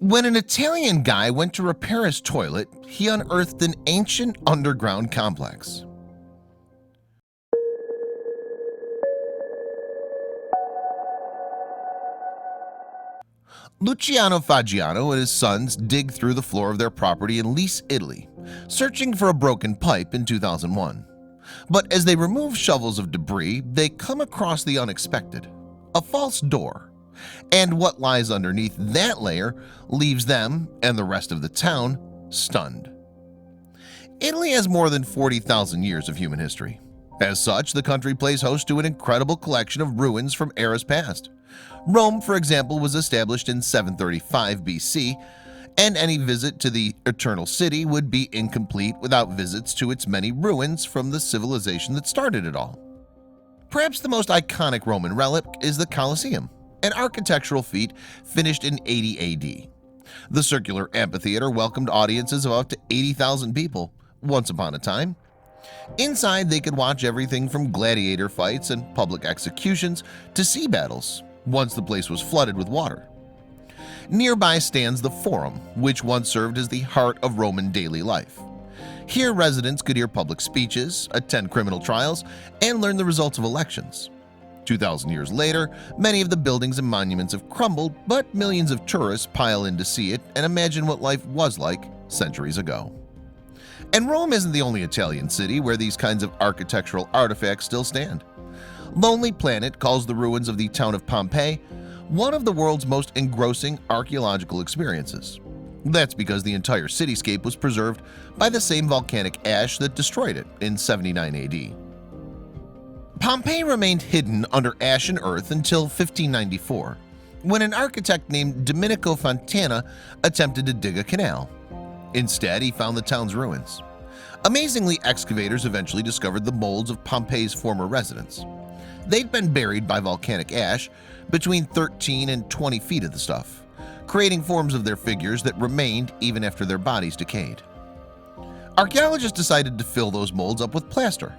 When an Italian guy went to repair his toilet, he unearthed an ancient underground complex. Luciano Faggiano and his sons dig through the floor of their property in Lecce, Italy, searching for a broken pipe in 2001. But as they remove shovels of debris, they come across the unexpected: a false door. And what lies underneath that layer leaves them and the rest of the town stunned. Italy has more than 40,000 years of human history. As such, the country plays host to an incredible collection of ruins from eras past. Rome, for example, was established in 735 BC, and any visit to the Eternal City would be incomplete without visits to its many ruins from the civilization that started it all. Perhaps the most iconic Roman relic is the Colosseum, an architectural feat finished in 80 AD. The circular amphitheater welcomed audiences of up to 80,000 people once upon a time. Inside, they could watch everything from gladiator fights and public executions to sea battles, once the place was flooded with water. Nearby stands the Forum, which once served as the heart of Roman daily life. Here, residents could hear public speeches, attend criminal trials, and learn the results of elections. 2,000 years later, many of the buildings and monuments have crumbled, but millions of tourists pile in to see it and imagine what life was like centuries ago. And Rome isn't the only Italian city where these kinds of architectural artifacts still stand. Lonely Planet calls the ruins of the town of Pompeii one of the world's most engrossing archaeological experiences. That's because the entire cityscape was preserved by the same volcanic ash that destroyed it in 79 AD. Pompeii remained hidden under ash and earth until 1594, when an architect named Domenico Fontana attempted to dig a canal. Instead, he found the town's ruins. Amazingly, excavators eventually discovered the molds of Pompeii's former residents. They'd been buried by volcanic ash between 13 and 20 feet of the stuff, creating forms of their figures that remained even after their bodies decayed. Archaeologists decided to fill those molds up with plaster,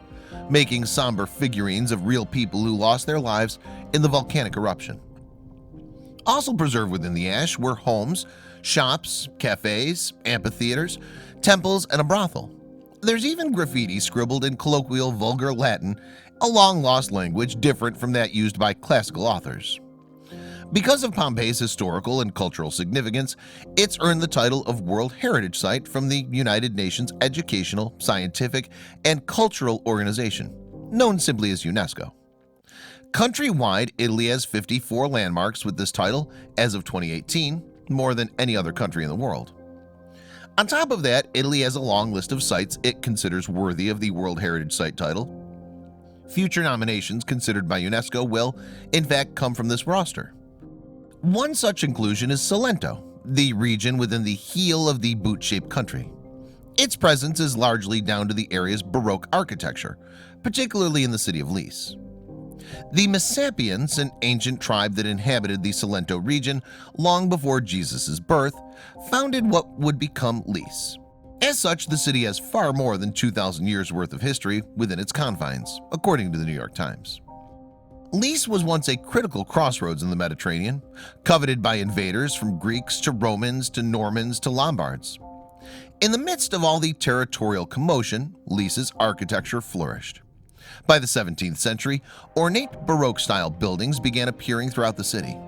making somber figurines of real people who lost their lives in the volcanic eruption. Also preserved within the ash were homes, shops, cafes, amphitheaters, temples, and a brothel. There's even graffiti scribbled in colloquial vulgar Latin, a long-lost language different from that used by classical authors. Because of Pompeii's historical and cultural significance, it's earned the title of World Heritage Site from the United Nations Educational, Scientific, and Cultural Organization, known simply as UNESCO. Countrywide, Italy has 54 landmarks with this title as of 2018, more than any other country in the world. On top of that, Italy has a long list of sites it considers worthy of the World Heritage Site title. Future nominations considered by UNESCO will, in fact, come from this roster. One such inclusion is Salento, the region within the heel of the boot-shaped country. Its presence is largely down to the area's Baroque architecture, particularly in the city of Lecce. The Messapians, an ancient tribe that inhabited the Salento region long before Jesus' birth, founded what would become Lecce. As such, the city has far more than 2,000 years worth of history within its confines, according to the New York Times. Lecce was once a critical crossroads in the Mediterranean, coveted by invaders from Greeks to Romans to Normans to Lombards. In the midst of all the territorial commotion, Lecce's architecture flourished. By the 17th century, ornate Baroque-style buildings began appearing throughout the city.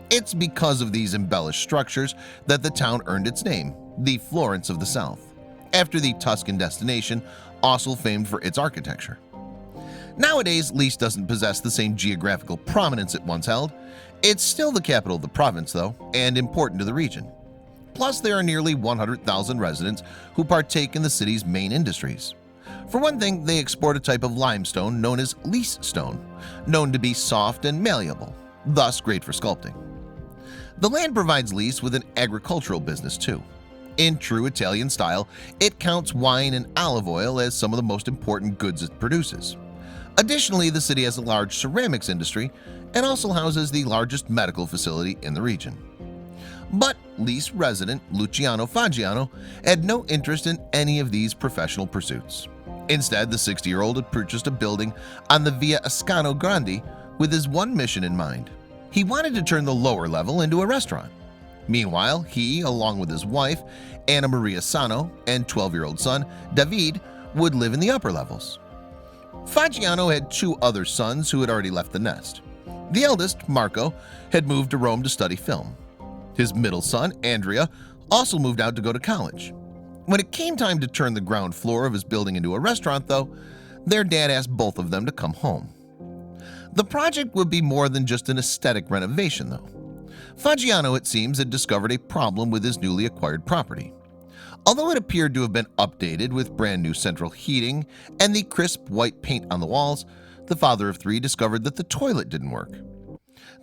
It's because of these embellished structures that the town earned its name, the Florence of the South, after the Tuscan destination, also famed for its architecture. Nowadays, Lecce doesn't possess the same geographical prominence it once held. It's still the capital of the province, though, and important to the region. Plus, there are nearly 100,000 residents who partake in the city's main industries. For one thing, they export a type of limestone known as Lecce stone, known to be soft and malleable, thus great for sculpting. The land provides Lecce with an agricultural business too. In true Italian style, it counts wine and olive oil as some of the most important goods it produces. Additionally, the city has a large ceramics industry and also houses the largest medical facility in the region. But Lecce resident Luciano Faggiano had no interest in any of these professional pursuits. Instead, the 60-year-old had purchased a building on the Via Ascano Grande with his one mission in mind. He wanted to turn the lower level into a restaurant. Meanwhile, he, along with his wife, Anna Maria Sano, and 12-year-old son, David, would live in the upper levels. Fagiano had two other sons who had already left the nest. The eldest, Marco, had moved to Rome to study film. His middle son, Andrea, also moved out to go to college. When it came time to turn the ground floor of his building into a restaurant, though, their dad asked both of them to come home. The project would be more than just an aesthetic renovation, though. Fagiano, it seems, had discovered a problem with his newly acquired property. Although it appeared to have been updated with brand new central heating and the crisp white paint on the walls, the father of three discovered that the toilet didn't work.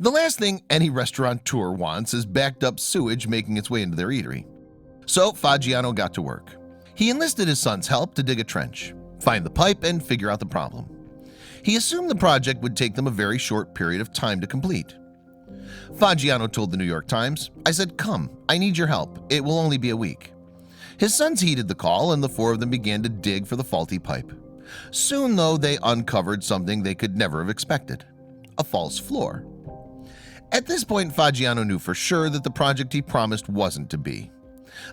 The last thing any restaurateur wants is backed up sewage making its way into their eatery. So Fagiano got to work. He enlisted his son's help to dig a trench, find the pipe, and figure out the problem. He assumed the project would take them a very short period of time to complete. Fagiano told the New York Times, "I said, come, I need your help. It will only be a week." His sons heeded the call, and the four of them began to dig for the faulty pipe. Soon, though, they uncovered something they could never have expected: a false floor. At this point, Fagiano knew for sure that the project he promised wasn't to be.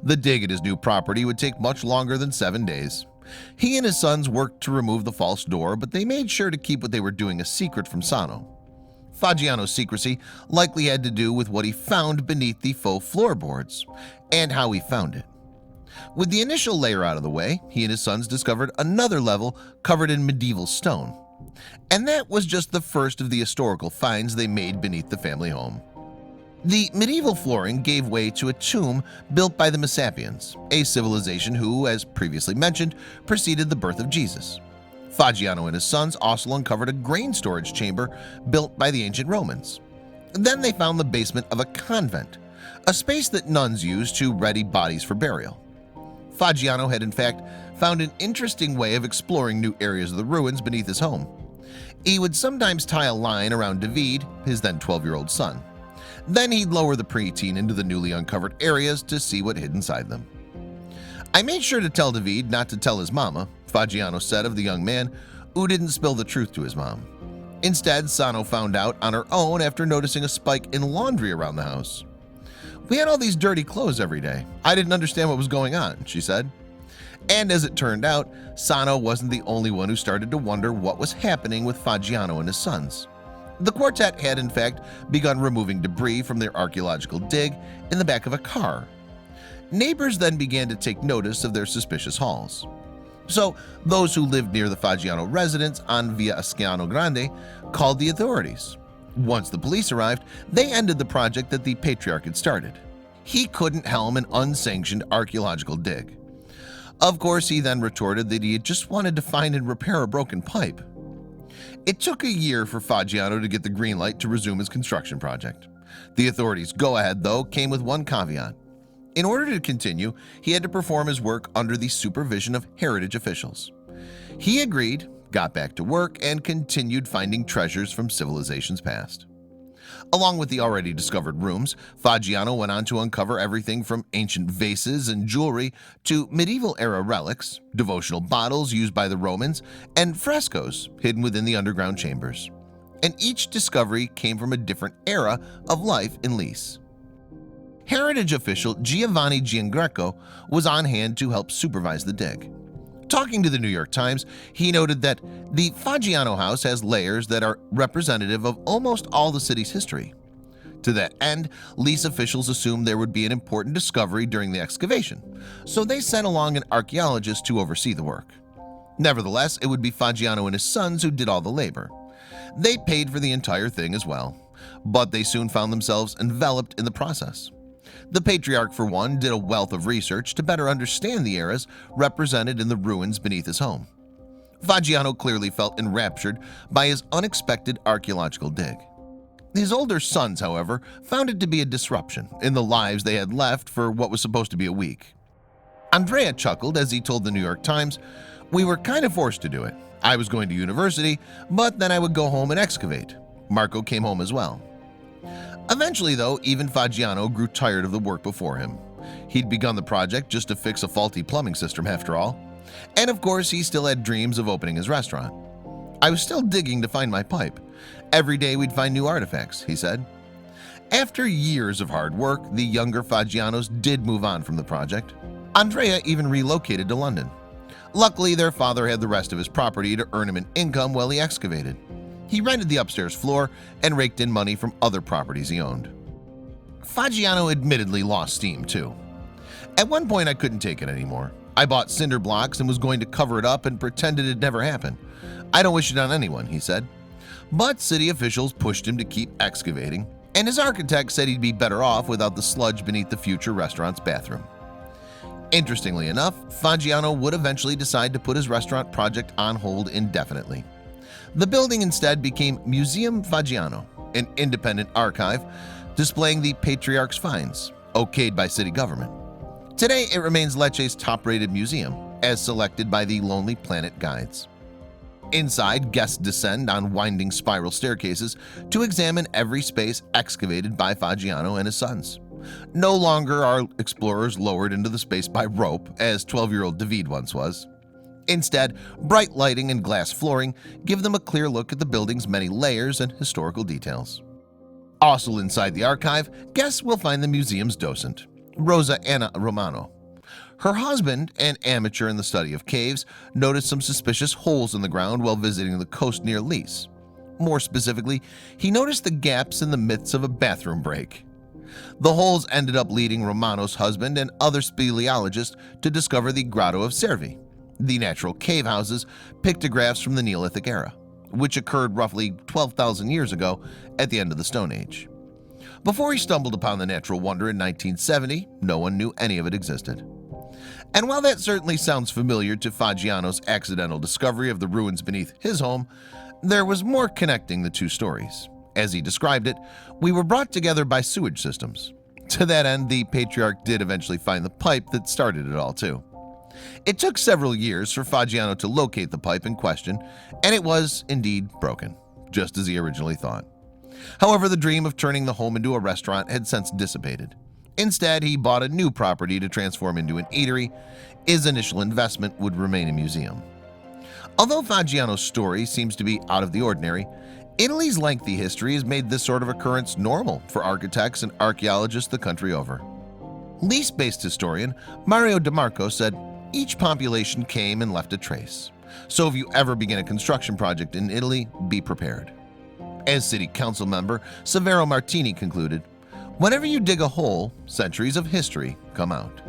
The dig at his new property would take much longer than 7 days. He and his sons worked to remove the false door, but they made sure to keep what they were doing a secret from Sano. Fagiano's secrecy likely had to do with what he found beneath the faux floorboards and how he found it. With the initial layer out of the way, he and his sons discovered another level covered in medieval stone. And that was just the first of the historical finds they made beneath the family home. The medieval flooring gave way to a tomb built by the Messapians, a civilization who, as previously mentioned, preceded the birth of Jesus. Fagiano and his sons also uncovered a grain storage chamber built by the ancient Romans. Then they found the basement of a convent, a space that nuns used to ready bodies for burial. Fagiano had in fact found an interesting way of exploring new areas of the ruins beneath his home. He would sometimes tie a line around David, his then 12-year-old son. Then he'd lower the preteen into the newly uncovered areas to see what hid inside them. "I made sure to tell David not to tell his mama," Fagiano said of the young man, who didn't spill the truth to his mom. Instead, Sano found out on her own after noticing a spike in laundry around the house. "We had all these dirty clothes every day. I didn't understand what was going on," she said. And as it turned out, Sano wasn't the only one who started to wonder what was happening with Fagiano and his sons. The quartet had in fact begun removing debris from their archaeological dig in the back of a car. Neighbors then began to take notice of their suspicious hauls. So those who lived near the Fagiano residence on Via Asciano Grande called the authorities. Once the police arrived, they ended the project that the patriarch had started. He couldn't helm an unsanctioned archaeological dig. Of course, he then retorted that he had just wanted to find and repair a broken pipe. It took a year for Fagiano to get the green light to resume his construction project. The authorities' go-ahead, though, came with one caveat. In order to continue, he had to perform his work under the supervision of heritage officials. He agreed, got back to work, and continued finding treasures from civilizations past. Along with the already discovered rooms, Fagiano went on to uncover everything from ancient vases and jewelry to medieval-era relics, devotional bottles used by the Romans, and frescoes hidden within the underground chambers. And each discovery came from a different era of life in Lecce. Heritage official Giovanni Giangreco was on hand to help supervise the dig. Talking to the New York Times, he noted that the Fagiano house has layers that are representative of almost all the city's history. To that end, Lecce officials assumed there would be an important discovery during the excavation, so they sent along an archaeologist to oversee the work. Nevertheless, it would be Fagiano and his sons who did all the labor. They paid for the entire thing as well, but they soon found themselves enveloped in the process. The patriarch, for one, did a wealth of research to better understand the eras represented in the ruins beneath his home. Fagiano clearly felt enraptured by his unexpected archaeological dig. His older sons, however, found it to be a disruption in the lives they had left for what was supposed to be a week. Andrea chuckled as he told the New York Times, "We were kind of forced to do it. I was going to university, but then I would go home and excavate. Marco came home as well." Eventually, though, even Fagiano grew tired of the work before him. He'd begun the project just to fix a faulty plumbing system after all. And of course, he still had dreams of opening his restaurant. "I was still digging to find my pipe. Every day we'd find new artifacts," he said. After years of hard work, the younger Faggianos did move on from the project. Andrea even relocated to London. Luckily, their father had the rest of his property to earn him an income while he excavated. He rented the upstairs floor and raked in money from other properties he owned. Faggiano admittedly lost steam too. At one point I couldn't take it anymore. I bought cinder blocks and was going to cover it up and pretend it had never happened. I don't wish it on anyone, he said. But city officials pushed him to keep excavating, and his architect said he'd be better off without the sludge beneath the future restaurant's bathroom. Interestingly enough, Faggiano would eventually decide to put his restaurant project on hold indefinitely. The building instead became Museum Faggiano, an independent archive displaying the patriarch's finds, okayed by city government. Today it remains Lecce's top-rated museum, as selected by the Lonely Planet guides. Inside, guests descend on winding spiral staircases to examine every space excavated by Faggiano and his sons. No longer are explorers lowered into the space by rope, as 12-year-old David once was. Instead, bright lighting and glass flooring give them a clear look at the building's many layers and historical details. Also inside the archive, guests will find the museum's docent, Rosa Anna Romano. Her husband, an amateur in the study of caves, noticed some suspicious holes in the ground while visiting the coast near Lecce. More specifically, he noticed the gaps in the midst of a bathroom break. The holes ended up leading Romano's husband and other speleologists to discover the Grotto of Cervi, the natural cave houses pictographs from the Neolithic era, which occurred roughly 12,000 years ago at the end of the Stone Age. Before he stumbled upon the natural wonder in 1970, no one knew any of it existed. And while that certainly sounds familiar to Faggiano's accidental discovery of the ruins beneath his home, there was more connecting the two stories. As he described it, we were brought together by sewage systems. To that end, the patriarch did eventually find the pipe that started it all too. It took several years for Faggiano to locate the pipe in question, and it was indeed broken, just as he originally thought. However, the dream of turning the home into a restaurant had since dissipated. Instead, he bought a new property to transform into an eatery. His initial investment would remain a museum. Although Faggiano's story seems to be out of the ordinary, Italy's lengthy history has made this sort of occurrence normal for architects and archaeologists the country over. Lecce-based historian Mario DeMarco said, "Each population came and left a trace. So if you ever begin a construction project in Italy, be prepared." As city council member Severo Martini concluded, "Whenever you dig a hole, centuries of history come out."